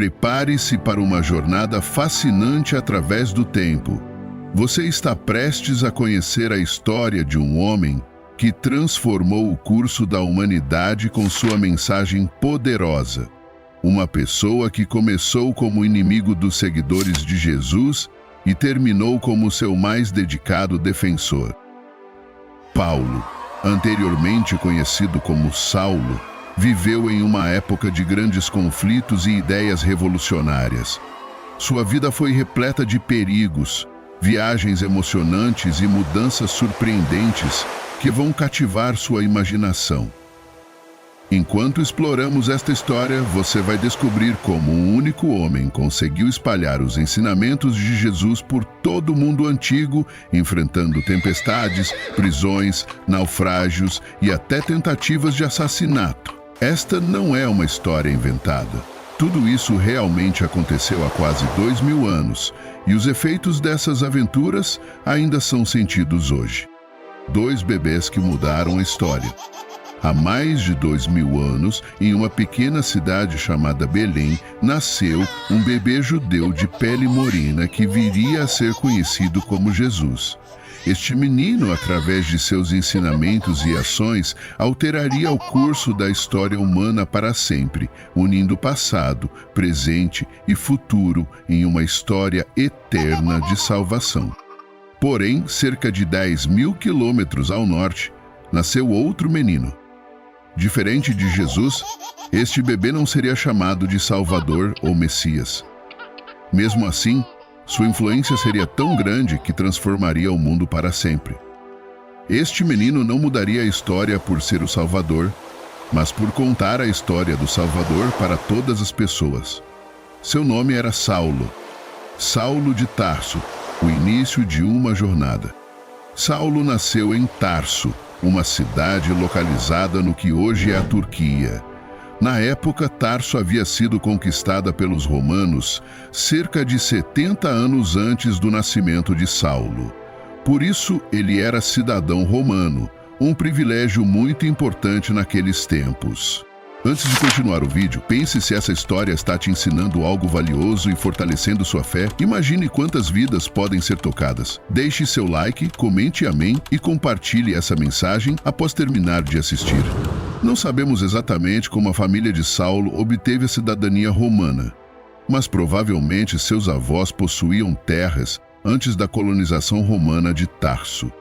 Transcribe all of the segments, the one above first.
Prepare-se para uma jornada fascinante através do tempo. Você está prestes a conhecer a história de um homem que transformou o curso da humanidade com sua mensagem poderosa. Uma pessoa que começou como inimigo dos seguidores de Jesus e terminou como seu mais dedicado defensor. Paulo, anteriormente conhecido como Saulo, viveu em uma época de grandes conflitos e ideias revolucionárias. Sua vida foi repleta de perigos, viagens emocionantes e mudanças surpreendentes que vão cativar sua imaginação. Enquanto exploramos esta história, você vai descobrir como um único homem conseguiu espalhar os ensinamentos de Jesus por todo o mundo antigo, enfrentando tempestades, prisões, naufrágios e até tentativas de assassinato. Esta não é uma história inventada. Tudo isso realmente aconteceu há quase 2000 anos, e os efeitos dessas aventuras ainda são sentidos hoje. 2 bebês que mudaram a história. Há mais de 2000 anos, em uma pequena cidade chamada Belém, nasceu um bebê judeu de pele morena que viria a ser conhecido como Jesus. Este menino, através de seus ensinamentos e ações, alteraria o curso da história humana para sempre, unindo passado, presente e futuro em uma história eterna de salvação. Porém, cerca de 10.000 quilômetros ao norte, nasceu outro menino. Diferente de Jesus, este bebê não seria chamado de Salvador ou Messias. Mesmo assim, sua influência seria tão grande que transformaria o mundo para sempre. Este menino não mudaria a história por ser o Salvador, mas por contar a história do Salvador para todas as pessoas. Seu nome era Saulo, Saulo de Tarso, o início de uma jornada. Saulo nasceu em Tarso, uma cidade localizada no que hoje é a Turquia. Na época, Tarso havia sido conquistada pelos romanos cerca de 70 anos antes do nascimento de Saulo. Por isso, ele era cidadão romano, um privilégio muito importante naqueles tempos. Antes de continuar o vídeo, pense se essa história está te ensinando algo valioso e fortalecendo sua fé. Imagine quantas vidas podem ser tocadas. Deixe seu like, comente amém e compartilhe essa mensagem após terminar de assistir. Não sabemos exatamente como a família de Saulo obteve a cidadania romana, mas provavelmente seus avós possuíam terras antes da colonização romana de Tarso.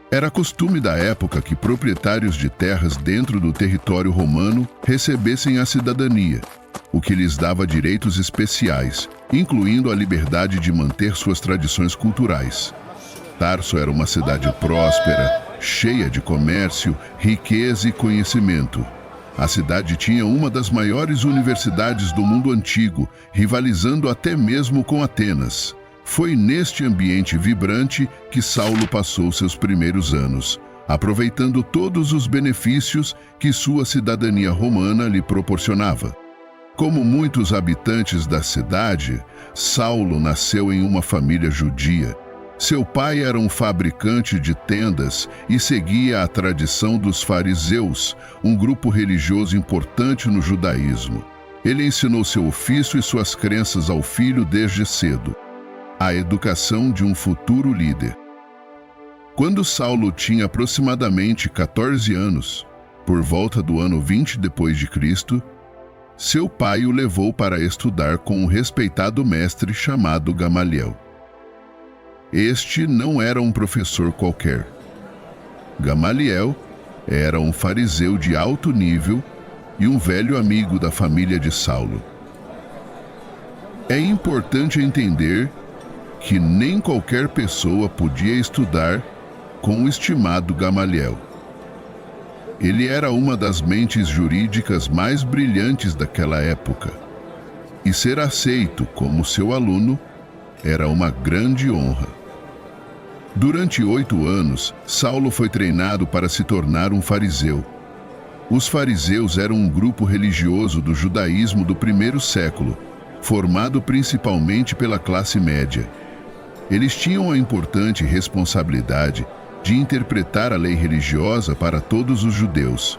Era costume da época que proprietários de terras dentro do território romano recebessem a cidadania, o que lhes dava direitos especiais, incluindo a liberdade de manter suas tradições culturais. Tarso era uma cidade próspera, cheia de comércio, riqueza e conhecimento. A cidade tinha uma das maiores universidades do mundo antigo, rivalizando até mesmo com Atenas. Foi neste ambiente vibrante que Saulo passou seus primeiros anos, aproveitando todos os benefícios que sua cidadania romana lhe proporcionava. Como muitos habitantes da cidade, Saulo nasceu em uma família judia. Seu pai era um fabricante de tendas e seguia a tradição dos fariseus, um grupo religioso importante no judaísmo. Ele ensinou seu ofício e suas crenças ao filho desde cedo. A educação de um futuro líder. Quando Saulo tinha aproximadamente 14 anos, por volta do ano 20 depois de Cristo, seu pai o levou para estudar com um respeitado mestre chamado Gamaliel. Este não era um professor qualquer. Gamaliel era um fariseu de alto nível e um velho amigo da família de Saulo. É importante entender que nem qualquer pessoa podia estudar com o estimado Gamaliel. Ele era uma das mentes jurídicas mais brilhantes daquela época, e ser aceito como seu aluno era uma grande honra. Durante 8 anos, Saulo foi treinado para se tornar um fariseu. Os fariseus eram um grupo religioso do judaísmo do primeiro século, formado principalmente pela classe média. Eles tinham a importante responsabilidade de interpretar a lei religiosa para todos os judeus.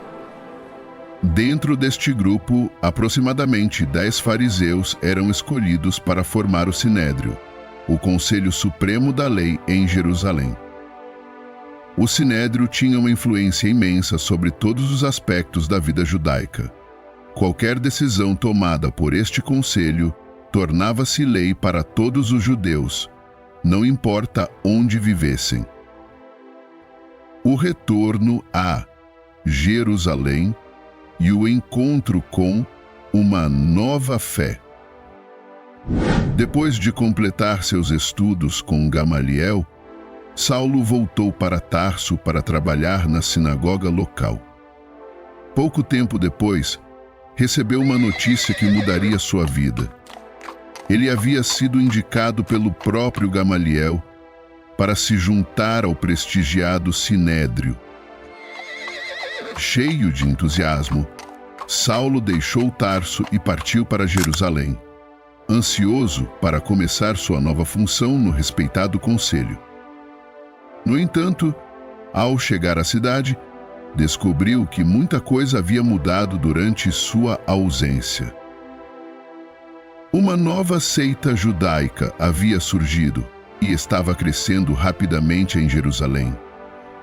Dentro deste grupo, aproximadamente 10 fariseus eram escolhidos para formar o Sinédrio, o Conselho Supremo da Lei em Jerusalém. O Sinédrio tinha uma influência imensa sobre todos os aspectos da vida judaica. Qualquer decisão tomada por este conselho tornava-se lei para todos os judeus, não importa onde vivessem. O retorno a Jerusalém e o encontro com uma nova fé. Depois de completar seus estudos com Gamaliel, Saulo voltou para Tarso para trabalhar na sinagoga local. Pouco tempo depois, recebeu uma notícia que mudaria sua vida. Ele havia sido indicado pelo próprio Gamaliel para se juntar ao prestigiado Sinédrio. Cheio de entusiasmo, Saulo deixou Tarso e partiu para Jerusalém, ansioso para começar sua nova função no respeitado conselho. No entanto, ao chegar à cidade, descobriu que muita coisa havia mudado durante sua ausência. Uma nova seita judaica havia surgido e estava crescendo rapidamente em Jerusalém.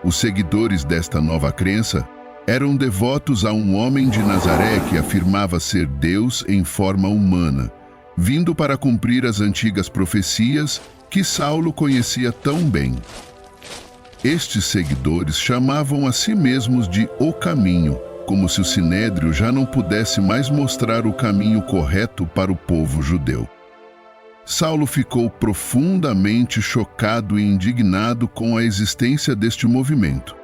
Os seguidores desta nova crença eram devotos a um homem de Nazaré que afirmava ser Deus em forma humana, vindo para cumprir as antigas profecias que Saulo conhecia tão bem. Estes seguidores chamavam a si mesmos de O Caminho, como se o Sinédrio já não pudesse mais mostrar o caminho correto para o povo judeu. Saulo ficou profundamente chocado e indignado com a existência deste movimento.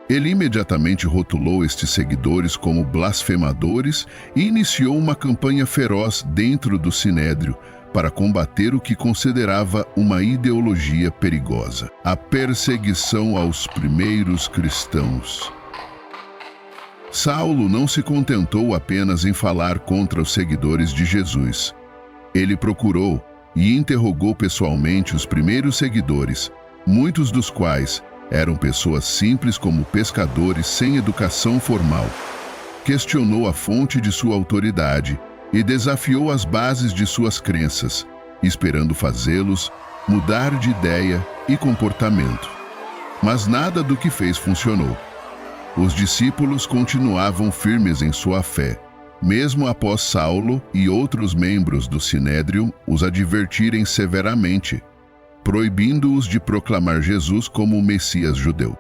Ele imediatamente rotulou estes seguidores como blasfemadores e iniciou uma campanha feroz dentro do Sinédrio para combater o que considerava uma ideologia perigosa: a perseguição aos primeiros cristãos. Saulo não se contentou apenas em falar contra os seguidores de Jesus. Ele procurou e interrogou pessoalmente os primeiros seguidores, muitos dos quais eram pessoas simples como pescadores sem educação formal. Questionou a fonte de sua autoridade e desafiou as bases de suas crenças, esperando fazê-los mudar de ideia e comportamento. Mas nada do que fez funcionou. Os discípulos continuavam firmes em sua fé, mesmo após Saulo e outros membros do Sinédrio os advertirem severamente, proibindo-os de proclamar Jesus como o Messias judeu.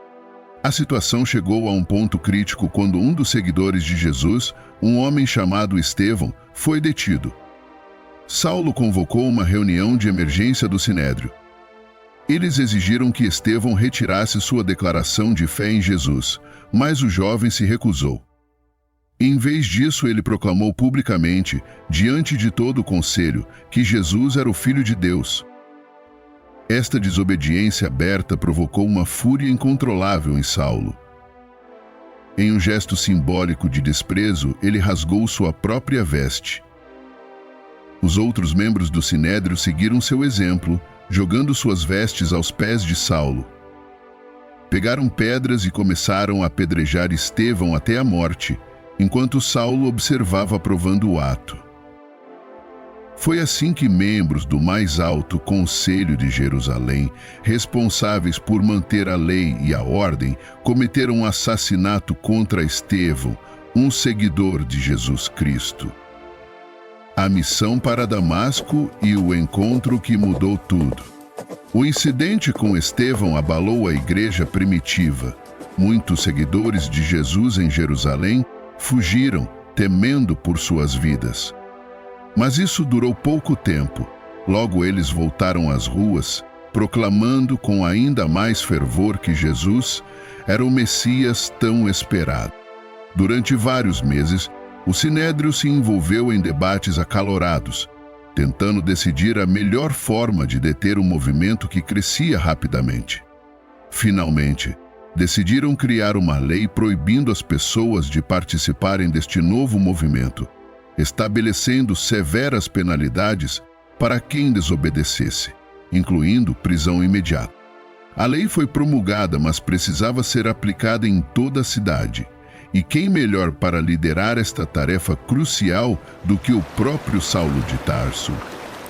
A situação chegou a um ponto crítico quando um dos seguidores de Jesus, um homem chamado Estevão, foi detido. Saulo convocou uma reunião de emergência do Sinédrio. Eles exigiram que Estevão retirasse sua declaração de fé em Jesus, mas o jovem se recusou. Em vez disso, ele proclamou publicamente, diante de todo o conselho, que Jesus era o Filho de Deus. Esta desobediência aberta provocou uma fúria incontrolável em Saulo. Em um gesto simbólico de desprezo, ele rasgou sua própria veste. Os outros membros do Sinédrio seguiram seu exemplo, jogando suas vestes aos pés de Saulo. Pegaram pedras e começaram a apedrejar Estevão até a morte, enquanto Saulo observava aprovando o ato. Foi assim que membros do mais alto Conselho de Jerusalém, responsáveis por manter a lei e a ordem, cometeram um assassinato contra Estevão, um seguidor de Jesus Cristo. A missão para Damasco e o encontro que mudou tudo. O incidente com Estevão abalou a igreja primitiva. Muitos seguidores de Jesus em Jerusalém fugiram, temendo por suas vidas. Mas isso durou pouco tempo. Logo eles voltaram às ruas, proclamando com ainda mais fervor que Jesus era o Messias tão esperado. Durante vários meses, o Sinédrio se envolveu em debates acalorados, tentando decidir a melhor forma de deter um movimento que crescia rapidamente. Finalmente, decidiram criar uma lei proibindo as pessoas de participarem deste novo movimento, estabelecendo severas penalidades para quem desobedecesse, incluindo prisão imediata. A lei foi promulgada, mas precisava ser aplicada em toda a cidade. e quem melhor para liderar esta tarefa crucial do que o próprio Saulo de Tarso?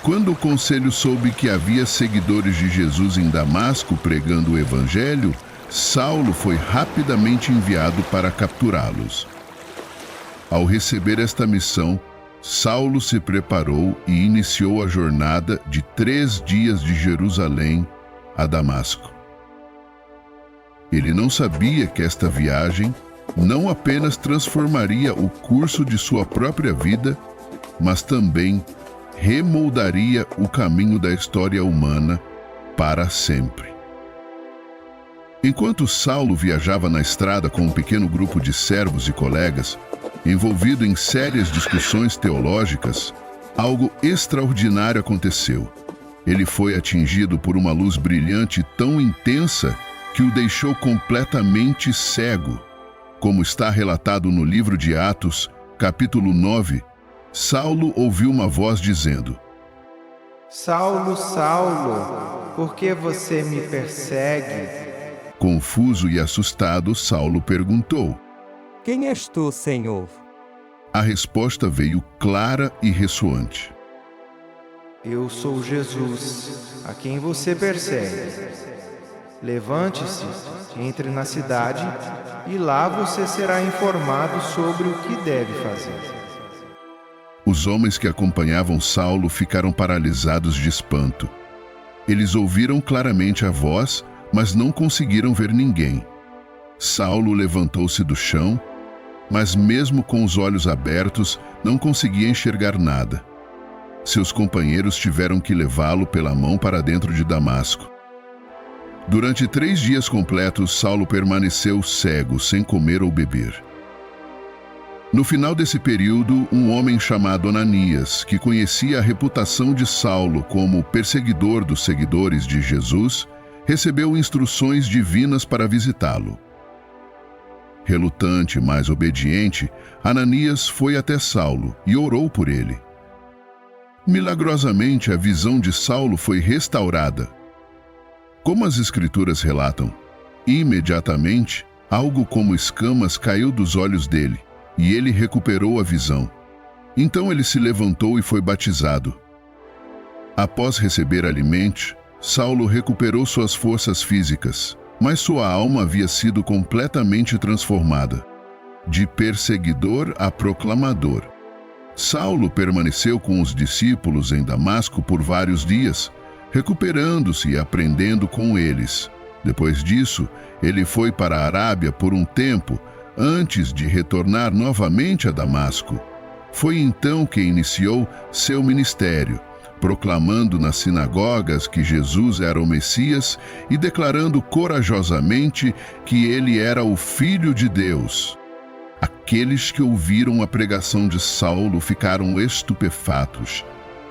Quando o conselho soube que havia seguidores de Jesus em Damasco pregando o Evangelho, Saulo foi rapidamente enviado para capturá-los. Ao receber esta missão, Saulo se preparou e iniciou a jornada de 3 dias de Jerusalém a Damasco. Ele não sabia que esta viagem não apenas transformaria o curso de sua própria vida, mas também remoldaria o caminho da história humana para sempre. Enquanto Saulo viajava na estrada com um pequeno grupo de servos e colegas, envolvido em sérias discussões teológicas, algo extraordinário aconteceu. Ele foi atingido por uma luz brilhante tão intensa que o deixou completamente cego. Como está relatado no livro de Atos, capítulo 9, Saulo ouviu uma voz dizendo: Saulo, Saulo, por que você me persegue? Confuso e assustado, Saulo perguntou. Quem és tu, Senhor? A resposta veio clara e ressoante. Eu sou Jesus, a quem você persegue. Levante-se, entre na cidade e lá você será informado sobre o que deve fazer. Os homens que acompanhavam Saulo ficaram paralisados de espanto. Eles ouviram claramente a voz, mas não conseguiram ver ninguém. Saulo levantou-se do chão, mas mesmo com os olhos abertos, não conseguia enxergar nada. Seus companheiros tiveram que levá-lo pela mão para dentro de Damasco. Durante 3 dias completos, Saulo permaneceu cego, sem comer ou beber. No final desse período, um homem chamado Ananias, que conhecia a reputação de Saulo como perseguidor dos seguidores de Jesus, recebeu instruções divinas para visitá-lo. Relutante, mas obediente, Ananias foi até Saulo e orou por ele. Milagrosamente, a visão de Saulo foi restaurada. Como as Escrituras relatam, imediatamente, algo como escamas caiu dos olhos dele, e ele recuperou a visão. Então ele se levantou e foi batizado. Após receber alimento, Saulo recuperou suas forças físicas, mas sua alma havia sido completamente transformada, de perseguidor a proclamador. Saulo permaneceu com os discípulos em Damasco por vários dias, recuperando-se e aprendendo com eles. Depois disso, ele foi para a Arábia por um tempo, antes de retornar novamente a Damasco. Foi então que iniciou seu ministério, proclamando nas sinagogas que Jesus era o Messias e declarando corajosamente que ele era o Filho de Deus. Aqueles que ouviram a pregação de Saulo ficaram estupefatos.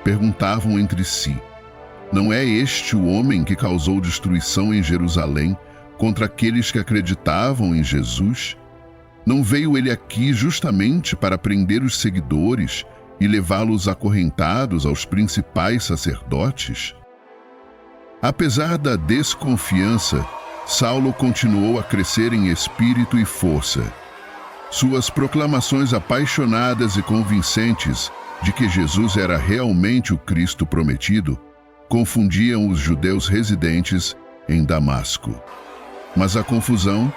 Perguntavam entre si: não é este o homem que causou destruição em Jerusalém contra aqueles que acreditavam em Jesus? Não veio ele aqui justamente para prender os seguidores e levá-los acorrentados aos principais sacerdotes? Apesar da desconfiança, Saulo continuou a crescer em espírito e força. Suas proclamações apaixonadas e convincentes de que Jesus era realmente o Cristo prometido confundiam os judeus residentes em Damasco. Mas a confusão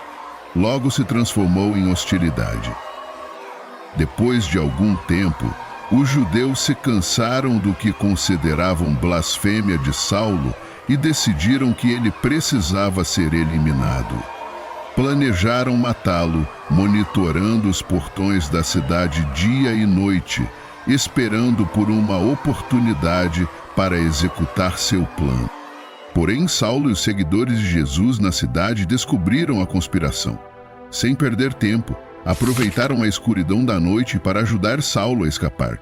logo se transformou em hostilidade. Depois de algum tempo, os judeus se cansaram do que consideravam blasfêmia de Saulo e decidiram que ele precisava ser eliminado. Planejaram matá-lo, monitorando os portões da cidade dia e noite, esperando por uma oportunidade para executar seu plano. Porém, Saulo e os seguidores de Jesus na cidade descobriram a conspiração. Sem perder tempo, aproveitaram a escuridão da noite para ajudar Saulo a escapar.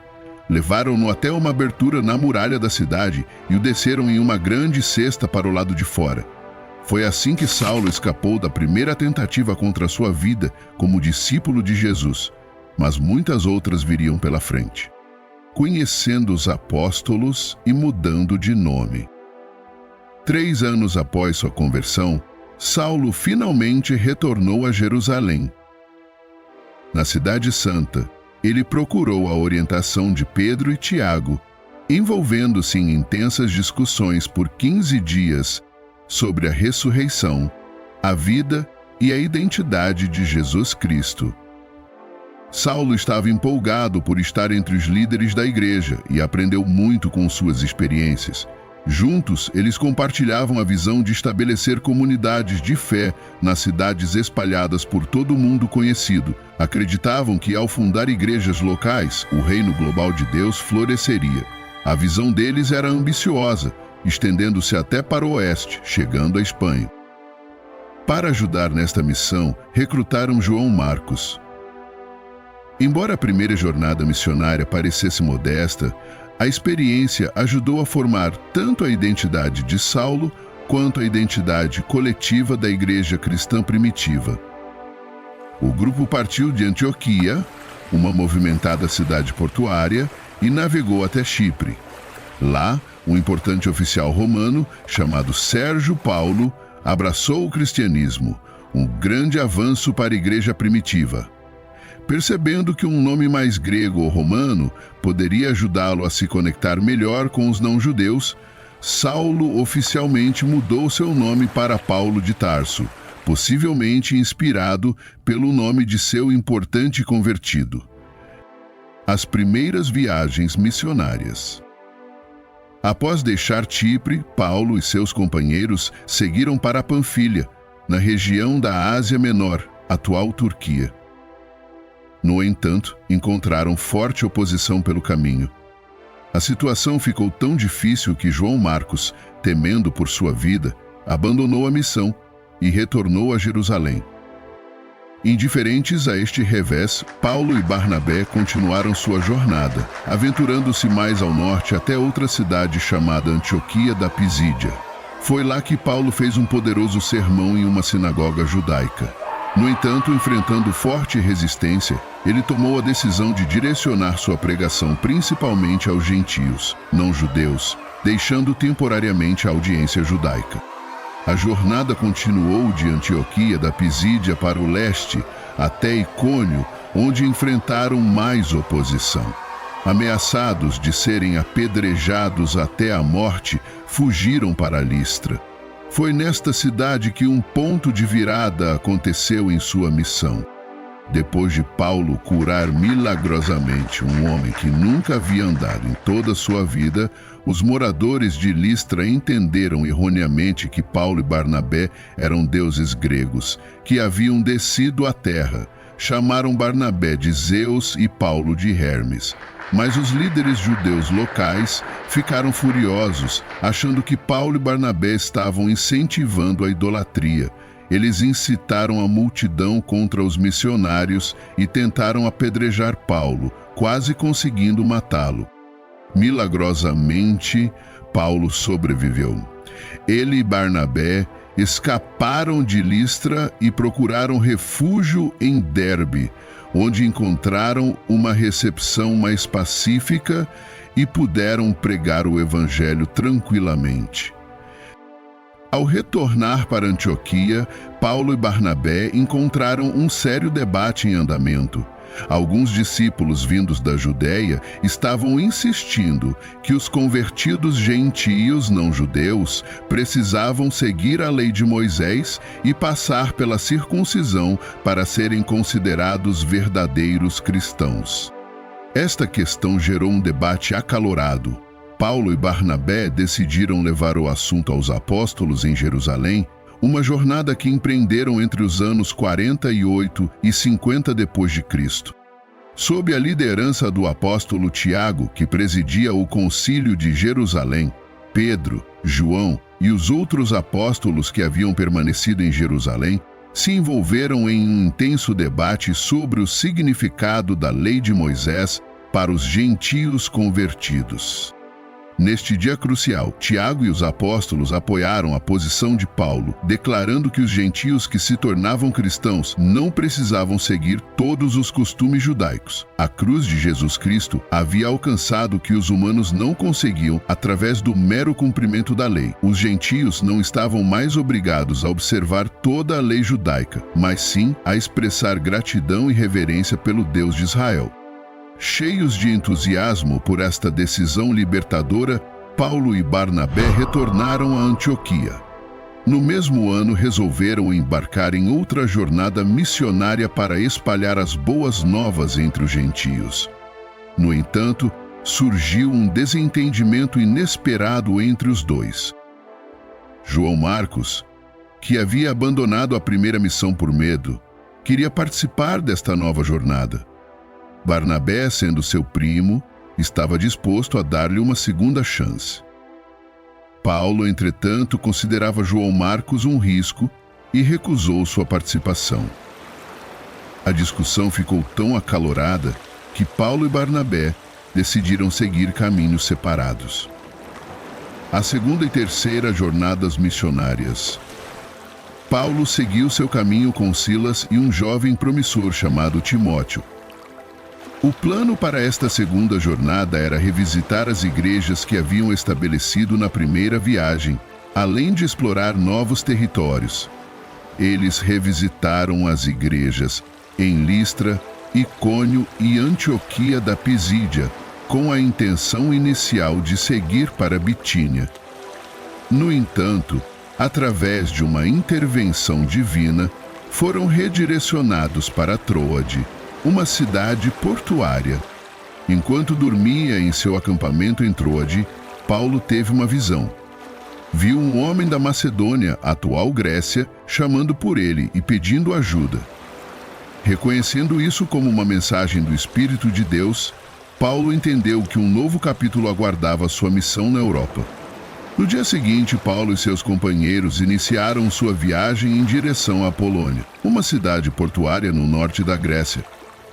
Levaram-no até uma abertura na muralha da cidade e o desceram em uma grande cesta para o lado de fora. Foi assim que Saulo escapou da primeira tentativa contra sua vida como discípulo de Jesus, mas muitas outras viriam pela frente. Conhecendo os apóstolos e mudando de nome. 3 anos após sua conversão, Saulo finalmente retornou a Jerusalém. na Cidade Santa, ele procurou a orientação de Pedro e Tiago, envolvendo-se em intensas discussões por 15 dias sobre a ressurreição, a vida e a identidade de Jesus Cristo. Saulo estava empolgado por estar entre os líderes da igreja e aprendeu muito com suas experiências. Juntos, eles compartilhavam a visão de estabelecer comunidades de fé nas cidades espalhadas por todo o mundo conhecido. Acreditavam que, ao fundar igrejas locais, o reino global de Deus floresceria. A visão deles era ambiciosa, estendendo-se até para o oeste, chegando à Espanha. Para ajudar nesta missão, recrutaram João Marcos. Embora a primeira jornada missionária parecesse modesta, a experiência ajudou a formar tanto a identidade de Saulo quanto a identidade coletiva da igreja cristã primitiva. O grupo partiu de Antioquia, uma movimentada cidade portuária, e navegou até Chipre. Lá, um importante oficial romano, chamado Sérgio Paulo, abraçou o cristianismo, um grande avanço para a igreja primitiva. Percebendo que um nome mais grego ou romano poderia ajudá-lo a se conectar melhor com os não-judeus, Saulo oficialmente mudou seu nome para Paulo de Tarso, possivelmente inspirado pelo nome de seu importante convertido. As primeiras viagens missionárias. Após deixar Chipre, Paulo e seus companheiros seguiram para a Panfilha, na região da Ásia Menor, atual Turquia. No entanto, encontraram forte oposição pelo caminho. A situação ficou tão difícil que João Marcos, temendo por sua vida, abandonou a missão e retornou a Jerusalém. Indiferentes a este revés, Paulo e Barnabé continuaram sua jornada, aventurando-se mais ao norte até outra cidade chamada Antioquia da Pisídia. Foi lá que Paulo fez um poderoso sermão em uma sinagoga judaica. No entanto, enfrentando forte resistência, ele tomou a decisão de direcionar sua pregação principalmente aos gentios, não-judeus, deixando temporariamente a audiência judaica. A jornada continuou de Antioquia da Pisídia para o leste, até Icônio, onde enfrentaram mais oposição. Ameaçados de serem apedrejados até a morte, fugiram para Listra. Foi nesta cidade que um ponto de virada aconteceu em sua missão. Depois de Paulo curar milagrosamente um homem que nunca havia andado em toda a sua vida, os moradores de Listra entenderam erroneamente que Paulo e Barnabé eram deuses gregos, que haviam descido à terra. Chamaram Barnabé de Zeus e Paulo de Hermes. Mas os líderes judeus locais ficaram furiosos, achando que Paulo e Barnabé estavam incentivando a idolatria. Eles incitaram a multidão contra os missionários e tentaram apedrejar Paulo, quase conseguindo matá-lo. Milagrosamente, Paulo sobreviveu. Ele e Barnabé escaparam de Listra e procuraram refúgio em Derbe, onde encontraram uma recepção mais pacífica e puderam pregar o evangelho tranquilamente. Ao retornar para Antioquia, Paulo e Barnabé encontraram um sério debate em andamento. Alguns discípulos vindos da Judéia estavam insistindo que os convertidos gentios não-judeus precisavam seguir a lei de Moisés e passar pela circuncisão para serem considerados verdadeiros cristãos. Esta questão gerou um debate acalorado. Paulo e Barnabé decidiram levar o assunto aos apóstolos em Jerusalém, uma jornada que empreenderam entre os anos 48 e 50 depois de Cristo. Sob a liderança do apóstolo Tiago, que presidia o Concílio de Jerusalém, Pedro, João e os outros apóstolos que haviam permanecido em Jerusalém se envolveram em um intenso debate sobre o significado da lei de Moisés para os gentios convertidos. Neste dia crucial, Tiago e os apóstolos apoiaram a posição de Paulo, declarando que os gentios que se tornavam cristãos não precisavam seguir todos os costumes judaicos. A cruz de Jesus Cristo havia alcançado o que os humanos não conseguiam através do mero cumprimento da lei. Os gentios não estavam mais obrigados a observar toda a lei judaica, mas sim a expressar gratidão e reverência pelo Deus de Israel. Cheios de entusiasmo por esta decisão libertadora, Paulo e Barnabé retornaram a Antioquia. No mesmo ano, resolveram embarcar em outra jornada missionária para espalhar as boas novas entre os gentios. No entanto, surgiu um desentendimento inesperado entre os dois. João Marcos, que havia abandonado a primeira missão por medo, queria participar desta nova jornada. Barnabé, sendo seu primo, estava disposto a dar-lhe uma segunda chance. Paulo, entretanto, considerava João Marcos um risco e recusou sua participação. A discussão ficou tão acalorada que Paulo e Barnabé decidiram seguir caminhos separados. A segunda e terceira jornadas missionárias. Paulo seguiu seu caminho com Silas e um jovem promissor chamado Timóteo. O plano para esta segunda jornada era revisitar as igrejas que haviam estabelecido na primeira viagem, além de explorar novos territórios. Eles revisitaram as igrejas em Listra, Icônio e Antioquia da Pisídia, com a intenção inicial de seguir para Bitínia. No entanto, através de uma intervenção divina, foram redirecionados para Troade, uma cidade portuária. Enquanto dormia em seu acampamento em Troade, Paulo teve uma visão. Viu um homem da Macedônia, atual Grécia, chamando por ele e pedindo ajuda. Reconhecendo isso como uma mensagem do Espírito de Deus, Paulo entendeu que um novo capítulo aguardava sua missão na Europa. No dia seguinte, Paulo e seus companheiros iniciaram sua viagem em direção à Polônia, uma cidade portuária no norte da Grécia.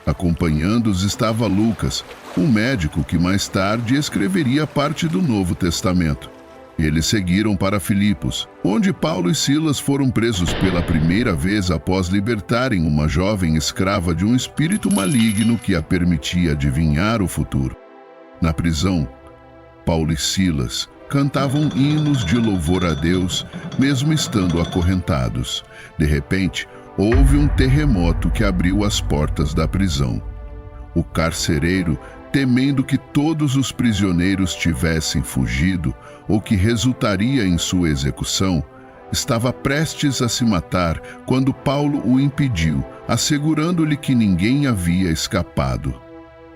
Acompanhando-os estava Lucas, um médico que mais tarde escreveria parte do Novo Testamento. Eles seguiram para Filipos, onde Paulo e Silas foram presos pela primeira vez após libertarem uma jovem escrava de um espírito maligno que a permitia adivinhar o futuro. Na prisão, Paulo e Silas cantavam hinos de louvor a Deus, mesmo estando acorrentados. De repente, houve um terremoto que abriu as portas da prisão. O carcereiro, temendo que todos os prisioneiros tivessem fugido ou que resultaria em sua execução, estava prestes a se matar quando Paulo o impediu, assegurando-lhe que ninguém havia escapado.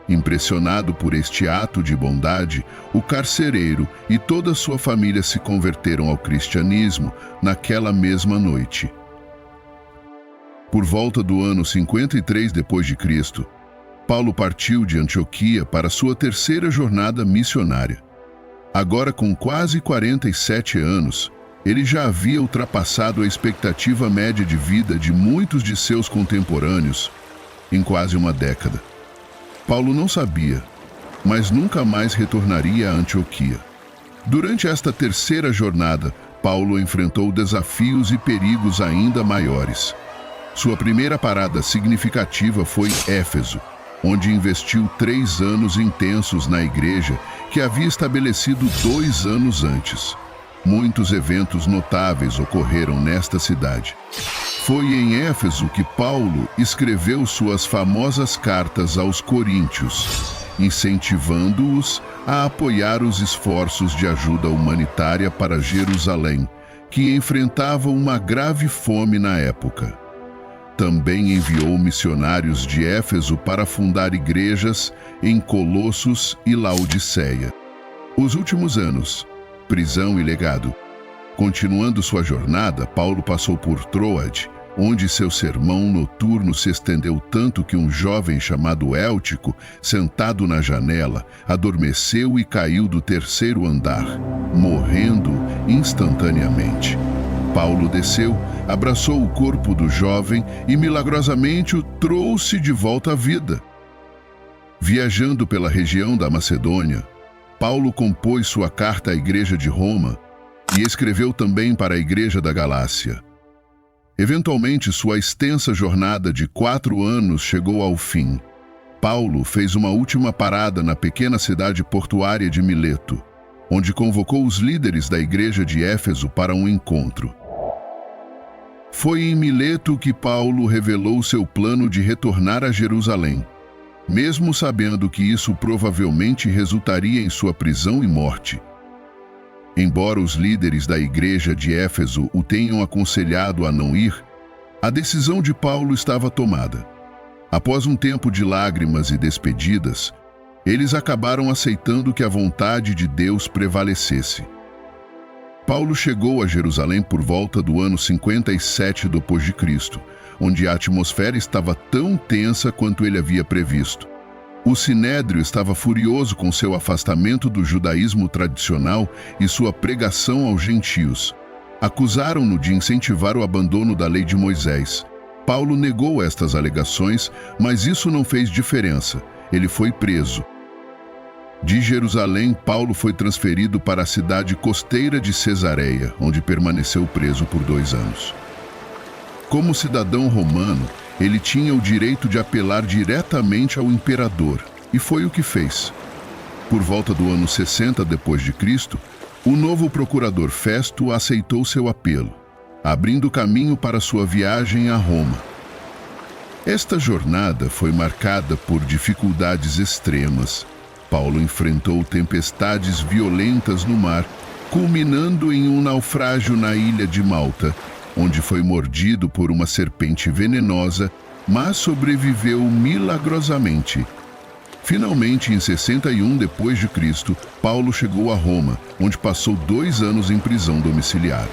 Impressionado por este ato de bondade, o carcereiro e toda sua família se converteram ao cristianismo naquela mesma noite. Por volta do ano 53 d.C., Paulo partiu de Antioquia para sua terceira jornada missionária. Agora com quase 47 anos, ele já havia ultrapassado a expectativa média de vida de muitos de seus contemporâneos em quase uma década. Paulo não sabia, mas nunca mais retornaria a Antioquia. Durante esta terceira jornada, Paulo enfrentou desafios e perigos ainda maiores. Sua primeira parada significativa foi Éfeso, onde investiu 3 anos intensos na igreja que havia estabelecido 2 anos antes. Muitos eventos notáveis ocorreram nesta cidade. Foi em Éfeso que Paulo escreveu suas famosas cartas aos Coríntios, incentivando-os a apoiar os esforços de ajuda humanitária para Jerusalém, que enfrentava uma grave fome na época. Também enviou missionários de Éfeso para fundar igrejas em Colossos e Laodiceia. Os últimos anos, prisão e legado. Continuando sua jornada, Paulo passou por Troade, onde seu sermão noturno se estendeu tanto que um jovem chamado Éltico, sentado na janela, adormeceu e caiu do 3º andar, morrendo instantaneamente. Paulo desceu, abraçou o corpo do jovem e milagrosamente o trouxe de volta à vida. Viajando pela região da Macedônia, Paulo compôs sua carta à igreja de Roma e escreveu também para a igreja da Galácia. Eventualmente, sua extensa jornada de 4 anos chegou ao fim. Paulo fez uma última parada na pequena cidade portuária de Mileto, onde convocou os líderes da igreja de Éfeso para um encontro. Foi em Mileto que Paulo revelou seu plano de retornar a Jerusalém, mesmo sabendo que isso provavelmente resultaria em sua prisão e morte. Embora os líderes da igreja de Éfeso o tenham aconselhado a não ir, a decisão de Paulo estava tomada. Após um tempo de lágrimas e despedidas, eles acabaram aceitando que a vontade de Deus prevalecesse. Paulo chegou a Jerusalém por volta do ano 57 d.C., onde a atmosfera estava tão tensa quanto ele havia previsto. O Sinédrio estava furioso com seu afastamento do judaísmo tradicional e sua pregação aos gentios. Acusaram-no de incentivar o abandono da lei de Moisés. Paulo negou estas alegações, mas isso não fez diferença. Ele foi preso. De Jerusalém, Paulo foi transferido para a cidade costeira de Cesareia, onde permaneceu preso por 2 anos. Como cidadão romano, ele tinha o direito de apelar diretamente ao imperador, e foi o que fez. Por volta do ano 60 d.C., o novo procurador Festo aceitou seu apelo, abrindo caminho para sua viagem a Roma. Esta jornada foi marcada por dificuldades extremas. Paulo enfrentou tempestades violentas no mar, culminando em um naufrágio na ilha de Malta, onde foi mordido por uma serpente venenosa, mas sobreviveu milagrosamente. Finalmente, em 61 d.C., Paulo chegou a Roma, onde passou 2 anos em prisão domiciliar.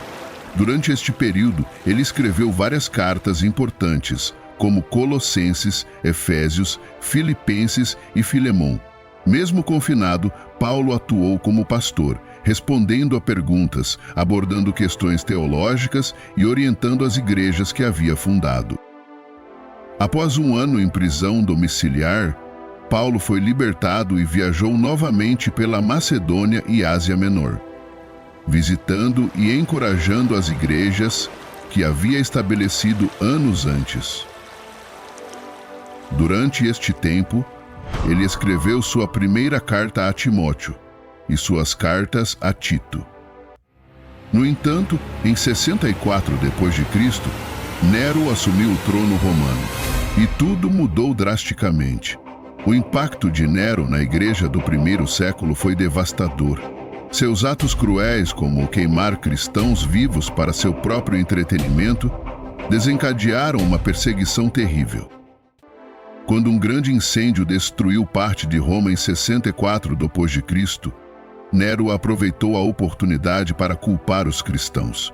Durante este período, ele escreveu várias cartas importantes, como Colossenses, Efésios, Filipenses e Filemão. Mesmo confinado, Paulo atuou como pastor, respondendo a perguntas, abordando questões teológicas e orientando as igrejas que havia fundado. Após 1 ano em prisão domiciliar, Paulo foi libertado e viajou novamente pela Macedônia e Ásia Menor, visitando e encorajando as igrejas que havia estabelecido anos antes. Durante este tempo, ele escreveu sua primeira carta a Timóteo e suas cartas a Tito. No entanto, em 64 d.C., Nero assumiu o trono romano e tudo mudou drasticamente. O impacto de Nero na igreja do primeiro século foi devastador. Seus atos cruéis, como queimar cristãos vivos para seu próprio entretenimento, desencadearam uma perseguição terrível. Quando um grande incêndio destruiu parte de Roma em 64 d.C., Nero aproveitou a oportunidade para culpar os cristãos.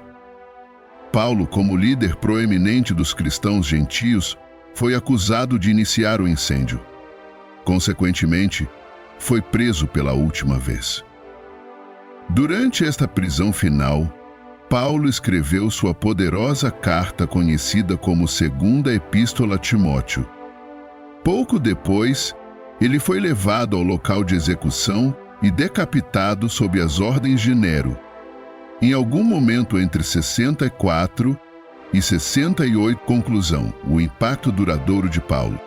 Paulo, como líder proeminente dos cristãos gentios, foi acusado de iniciar o incêndio. Consequentemente, foi preso pela última vez. Durante esta prisão final, Paulo escreveu sua poderosa carta conhecida como Segunda Epístola a Timóteo. Pouco depois, ele foi levado ao local de execução e decapitado sob as ordens de Nero. Em algum momento entre 64 e 68, conclusão, o impacto duradouro de Paulo.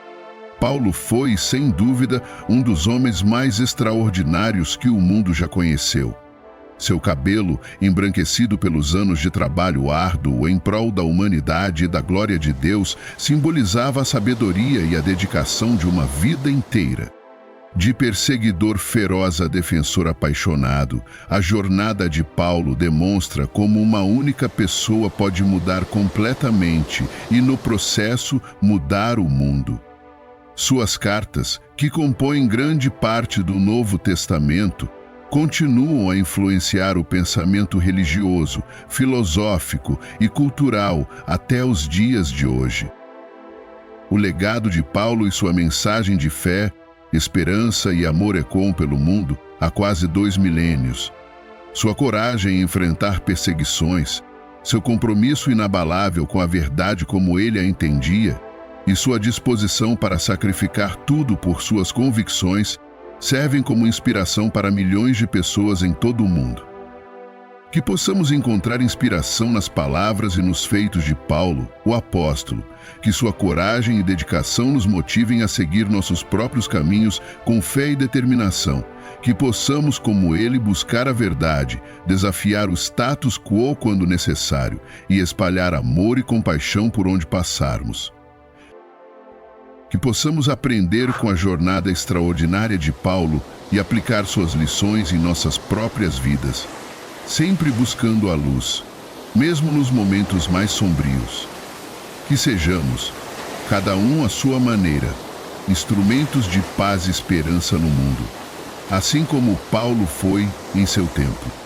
Paulo foi, sem dúvida, um dos homens mais extraordinários que o mundo já conheceu. Seu cabelo, embranquecido pelos anos de trabalho árduo em prol da humanidade e da glória de Deus, simbolizava a sabedoria e a dedicação de uma vida inteira. De perseguidor feroz a defensor apaixonado, a jornada de Paulo demonstra como uma única pessoa pode mudar completamente e, no processo, mudar o mundo. Suas cartas, que compõem grande parte do Novo Testamento, continuam a influenciar o pensamento religioso, filosófico e cultural até os dias de hoje. O legado de Paulo e sua mensagem de fé, esperança e amor ecoam pelo mundo há quase 2 milênios. Sua coragem em enfrentar perseguições, seu compromisso inabalável com a verdade como ele a entendia e sua disposição para sacrificar tudo por suas convicções servem como inspiração para milhões de pessoas em todo o mundo. Que possamos encontrar inspiração nas palavras e nos feitos de Paulo, o apóstolo, que sua coragem e dedicação nos motivem a seguir nossos próprios caminhos com fé e determinação. Que possamos, como ele, buscar a verdade, desafiar o status quo quando necessário e espalhar amor e compaixão por onde passarmos. Que possamos aprender com a jornada extraordinária de Paulo e aplicar suas lições em nossas próprias vidas, sempre buscando a luz, mesmo nos momentos mais sombrios. Que sejamos, cada um à sua maneira, instrumentos de paz e esperança no mundo, assim como Paulo foi em seu tempo.